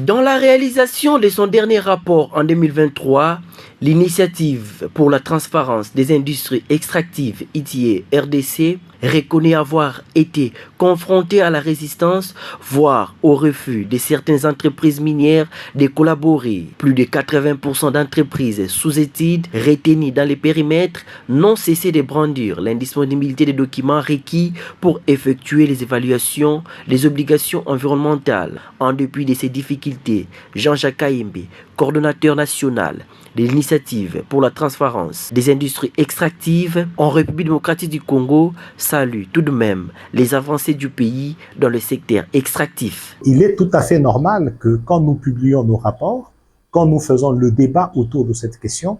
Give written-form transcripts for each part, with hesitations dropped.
Dans la réalisation de son dernier rapport en 2023, l'initiative pour la transparence des industries extractives ITA RDC reconnaît avoir été confrontée à la résistance, voire au refus de certaines entreprises minières de collaborer. Plus de 80% d'entreprises sous étude retenues dans les périmètres n'ont cessé de brandir l'indisponibilité des documents requis pour effectuer les évaluations des obligations environnementales. En dépit de ces difficultés, Jean-Jacques Kaïmbe, coordonnateur national de l'initiative pour la transparence des industries extractives en République démocratique du Congo, salue tout de même les avancées du pays dans le secteur extractif. Il est tout à fait normal que quand nous publions nos rapports, quand nous faisons le débat autour de cette question,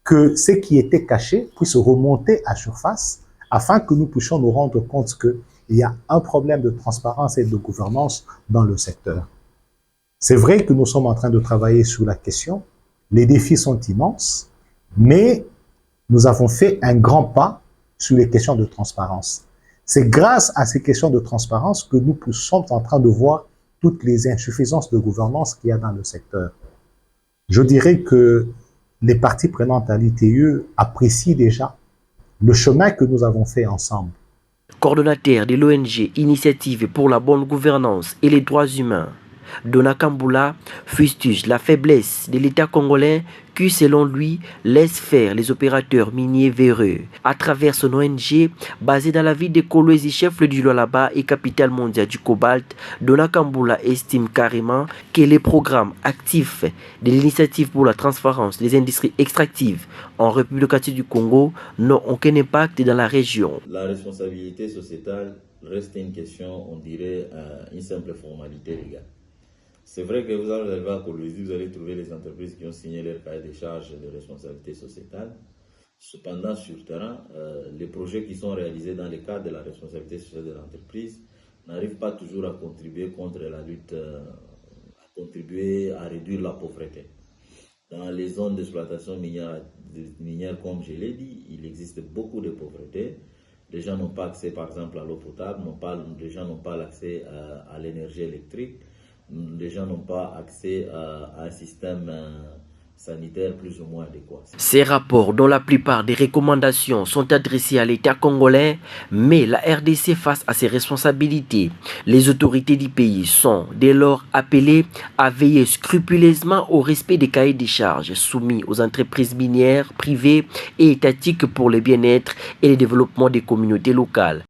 que ce qui était caché puisse remonter à surface afin que nous puissions nous rendre compte qu'il y a un problème de transparence et de gouvernance dans le secteur. C'est vrai que nous sommes en train de travailler sur la question. Les défis sont immenses, mais nous avons fait un grand pas sur les questions de transparence. C'est grâce à ces questions de transparence que nous sommes en train de voir toutes les insuffisances de gouvernance qu'il y a dans le secteur. Je dirais que les parties prenantes à l'ITE apprécient déjà le chemin que nous avons fait ensemble. Coordonnateur de l'ONG Initiative pour la bonne gouvernance et les droits humains, Dona Kambula fustige la faiblesse de l'État congolais qui, selon lui, laisse faire les opérateurs miniers véreux. À travers son ONG, basée dans la ville de Kolwezi, chef-lieu du Lualaba et capitale mondiale du cobalt, Dona Kambula estime carrément que les programmes actifs de l'initiative pour la transparence des industries extractives en République démocratique du Congo n'ont aucun impact dans la région. La responsabilité sociétale reste une question, on dirait, une simple formalité légale. C'est vrai que vous allez à Kolwezi, vous allez trouver les entreprises qui ont signé leur cahier de charges de responsabilité sociétale. Cependant, sur le terrain, les projets qui sont réalisés dans le cadre de la responsabilité sociale de l'entreprise n'arrivent pas toujours à contribuer contre la lutte, à contribuer à réduire la pauvreté. Dans les zones d'exploitation minière, comme je l'ai dit, il existe beaucoup de pauvreté. Les gens n'ont pas accès, par exemple, à l'eau potable, les gens n'ont pas l'accès à l'énergie électrique. Les gens n'ont pas accès à un système sanitaire plus ou moins adéquat. Ces rapports, dont la plupart des recommandations sont adressées à l'État congolais, mais la RDC face à ses responsabilités. Les autorités du pays sont dès lors appelées à veiller scrupuleusement au respect des cahiers des charges soumis aux entreprises minières, privées et étatiques pour le bien-être et le développement des communautés locales.